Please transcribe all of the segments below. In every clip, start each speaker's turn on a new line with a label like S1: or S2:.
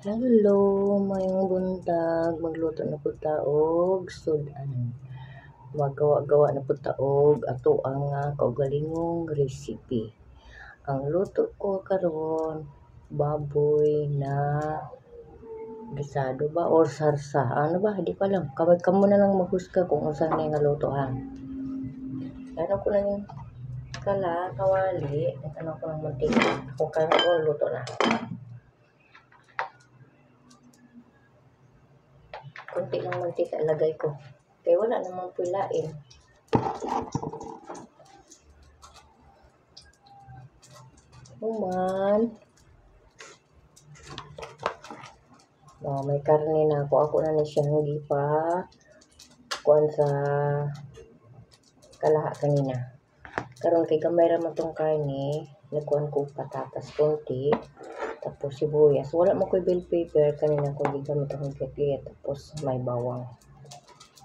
S1: Hello, mayong buntag. Magluto na po taog sudan. Magawa-gawa na po taog ato ang kaugalingong recipe. Ang luto ko karon baboy na gisado ba or sarsa. Ano ba? Hindi ko alam. Kamo na lang maghusga kung unsa na nga luto ha. Ano ko na yung kawali. Ano ko ng mantika. Kung kaya ko luto na. Kunti lang mantika lagay ko. Kaya wala namang pilain. Human. May karne na ako. Ako na ni siya hindi pa kuan sa kalaha kanina. Karon kay gamay ra man tong karne, nagkuan ko patatas konti, tapos sibuyas. Wala mo koy bell pepper kanina ko gigamit akong kekit, tapos may bawang.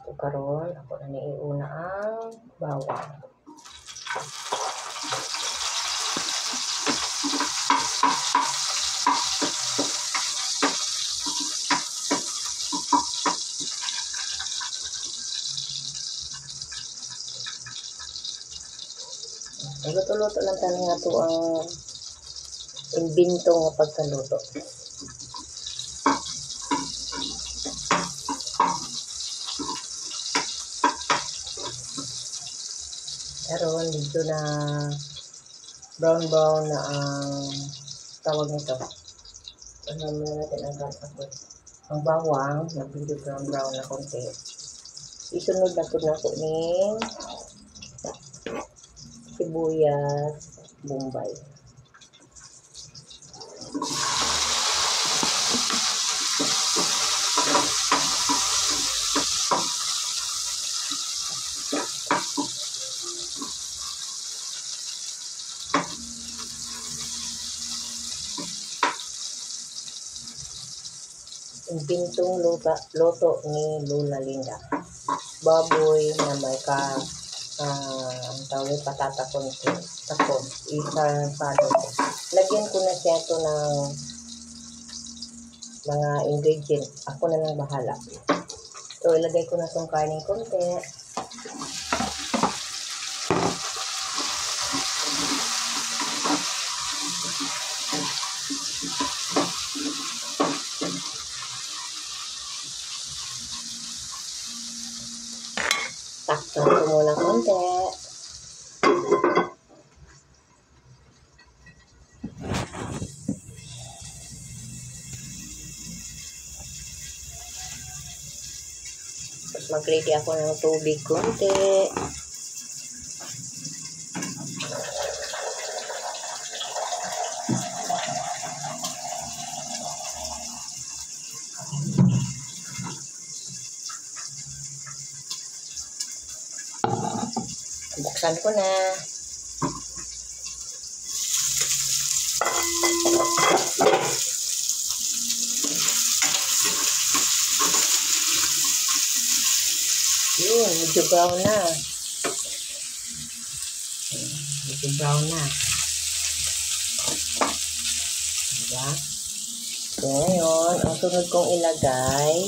S1: So karon ako na ni iuna ang bawang. Luto-luto lang tayo nga ito ang imbento nga pagkaluto. Karon dito na brown na ang tawag nito. Ano muna natin ang gagawin. Ang bawang, nag-video brown na konti. Isunod na po na po ni sibuyas, bombay. Yung bintong loto ni Lola Linda. Baboy na may ang tawag patata konti. Tapos, isasado ko. Lagyan ko na siya ito ng mga ingredients. Ako na lang bahala. So, ilagay ko na itong karning konti. Takpan ko muna konti. Tapos mag-ready ako ng tubig konti. Buksan ko na. Yun, medyo brown na. Medyo brown na. Diba? So, ngayon, ang sunod kong ilagay,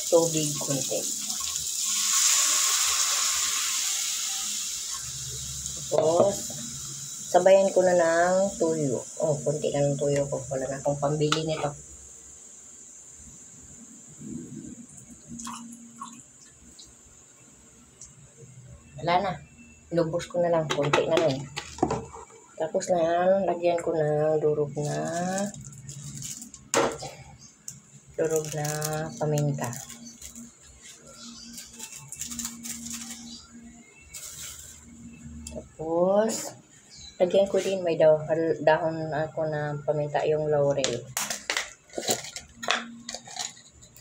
S1: tubig konti. Tapos, sabayan ko na ng tuyo. Konti lang ng tuyo ko. Wala na akong pambili nito. Wala na. Lubos ko na lang. Konti na lang. Tapos na yan, lagyan ko ng durog na paminta. Tapos, lagyan ko din may dahon ako na paminta, yung laurel.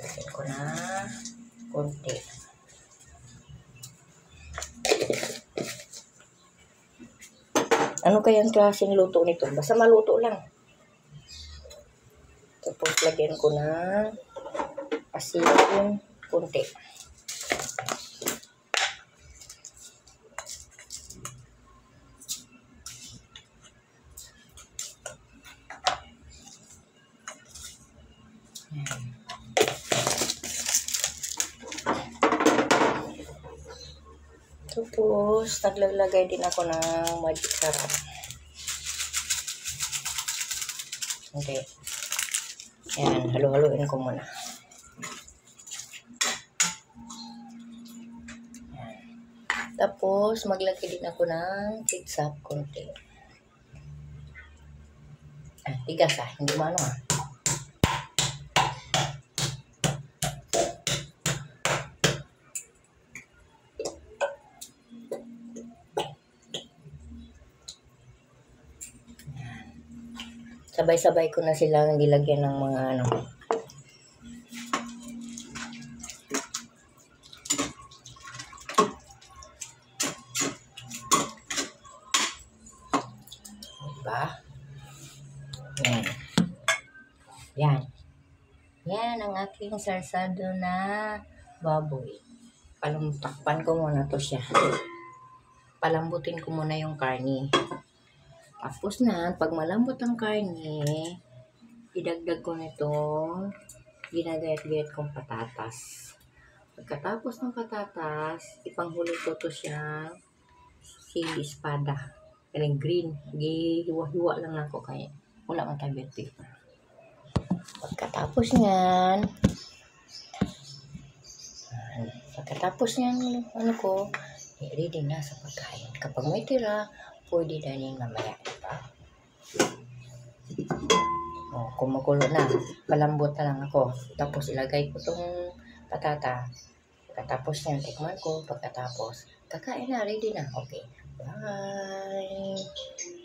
S1: Lagyan ko na konti. Ano kayang klaseng luto nito? Basta maluto lang. Tapos, lagyan ko na asin konti. Tapos, naglalagay din ako ng magic sarap. Okay. Yan, halo-haloin ko muna. Yan. Tapos, maglagay din ako ng ketchup konti. Tigas hindi mano Sabay-sabay ko na silang nilagyan ng mga diba? Yan. Yan ang aking sarsado na baboy. Takpan ko muna to siya. Palambutin ko muna yung karne. Tapos na, pag malambot ang karne, idagdag ko nitong ginagayat-gayat kong patatas. Pagkatapos ng patatas, ipanghuli ko to siya sili espada. Kaling green. Hiwa-hiwa lang ako kaya wala man tayo bell pepper. Pagkatapos niyan, ready na sa pagkain. Kapag may tira, pwede na rin mamaya. Diba? Kung magulo na, palambot na lang ako. Tapos ilagay ko tong patata. Pagkatapos niyan, tikman ko. Pagkatapos, kakain na, ready na. Okay. Bye!